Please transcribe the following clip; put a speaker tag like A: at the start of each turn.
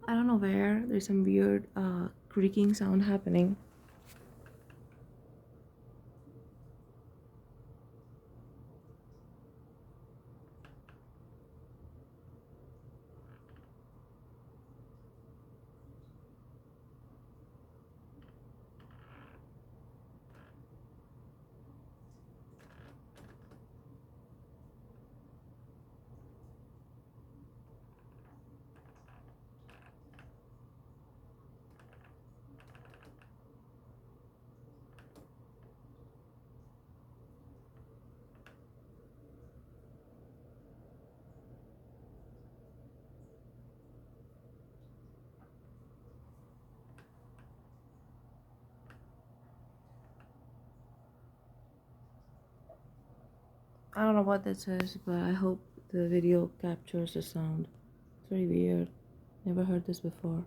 A: I don't know where. There's some weird creaking sound happening. I don't know what that says, but I hope the video captures the sound. It's very weird. Never heard this before.